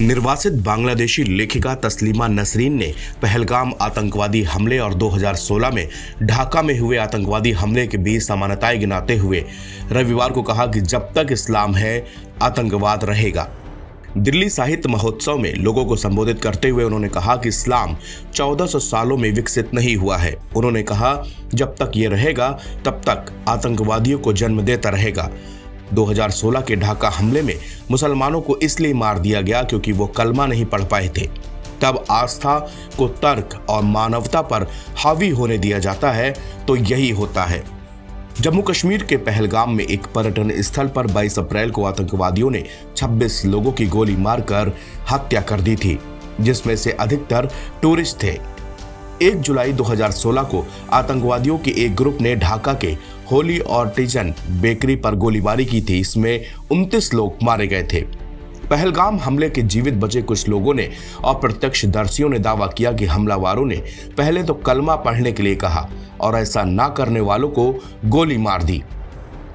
निर्वासित बांग्लादेशी लेखिका तस्लीमा नसरीन ने पहलगाम आतंकवादी हमले और 2016 में ढाका में हुए आतंकवादी हमले के बीच समानताएं गिनाते हुए रविवार को कहा कि जब तक इस्लाम है आतंकवाद रहेगा। दिल्ली साहित्य महोत्सव में लोगों को संबोधित करते हुए उन्होंने कहा कि इस्लाम 1400 सालों में विकसित नहीं हुआ है। उन्होंने कहा जब तक ये रहेगा तब तक आतंकवादियों को जन्म देता रहेगा। 2016 के ढाका हमले में मुसलमानों को इसलिए मार दिया गया क्योंकि वो कलमा नहीं पढ़ पाए थे। तब आस्था को तर्क और मानवता पर हावी होने दिया जाता है तो यही होता है। जम्मू कश्मीर के पहलगाम में एक पर्यटन स्थल पर 22 अप्रैल को आतंकवादियों ने 26 लोगों की गोली मारकर हत्या कर दी थी, जिसमें से अधिकतर टूरिस्ट थे। 1 जुलाई 2016 को आतंकवादियों के एक ग्रुप ने ढाका के होली ऑर्टिजन बेकरी पर गोलीबारी की थी। इसमें 29 लोग मारे गए थे। पहलगाम हमले के जीवित बचे कुछ लोगों ने और प्रत्यक्षदर्शियों ने दावा किया कि हमलावरों ने पहले तो कलमा पढ़ने के लिए कहा और ऐसा ना करने वालों को गोली मार दी।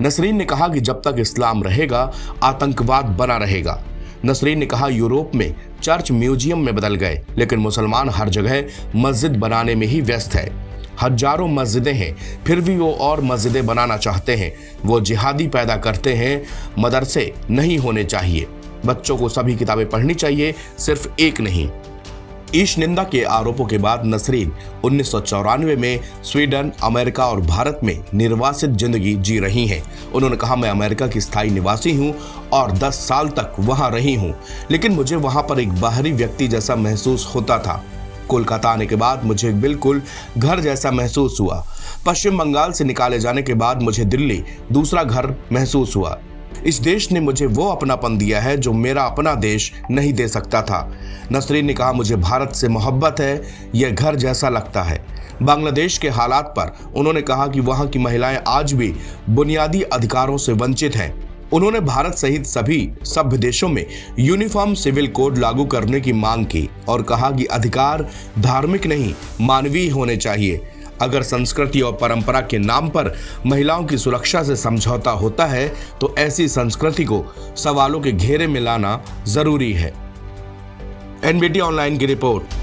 नसरीन ने कहा कि जब तक इस्लाम रहेगा आतंकवाद बना रहेगा। नसरीन ने कहा यूरोप में चर्च म्यूजियम में बदल गए, लेकिन मुसलमान हर जगह मस्जिद बनाने में ही व्यस्त है। हजारों मस्जिदें हैं, फिर भी वो और मस्जिदें बनाना चाहते हैं। वो जिहादी पैदा करते हैं। मदरसे नहीं होने चाहिए। बच्चों को सभी किताबें पढ़नी चाहिए, सिर्फ एक नहीं। ईश निंदा के आरोपों के बाद नसरीन 1994 में स्वीडन, अमेरिका और भारत में निर्वासित जिंदगी जी रही हैं। उन्होंने कहा, मैं अमेरिका की स्थायी निवासी हूं और 10 साल तक वहां रही हूं, लेकिन मुझे वहां पर एक बाहरी व्यक्ति जैसा महसूस होता था। कोलकाता आने के बाद मुझे बिल्कुल घर जैसा महसूस हुआ। पश्चिम बंगाल से निकाले जाने के बाद मुझे दिल्ली दूसरा घर महसूस हुआ। इस देश ने मुझे वो अपनापन दिया है जो मेरा अपना देश नहीं दे सकता था। नसरीन ने कहा, मुझे भारत से मोहब्बत है, यह घर जैसा लगता है। बांग्लादेश के हालात पर उन्होंने कहा कि वहां की महिलाएं आज भी बुनियादी अधिकारों से वंचित हैं। उन्होंने भारत सहित सभी सभ्य देशों में यूनिफॉर्म सिविल कोड लागू करने की मांग की और कहा कि अधिकार धार्मिक नहीं मानवीय होने चाहिए। अगर संस्कृति और परंपरा के नाम पर महिलाओं की सुरक्षा से समझौता होता है तो ऐसी संस्कृति को सवालों के घेरे में लाना जरूरी है। एनबीटी ऑनलाइन की रिपोर्ट।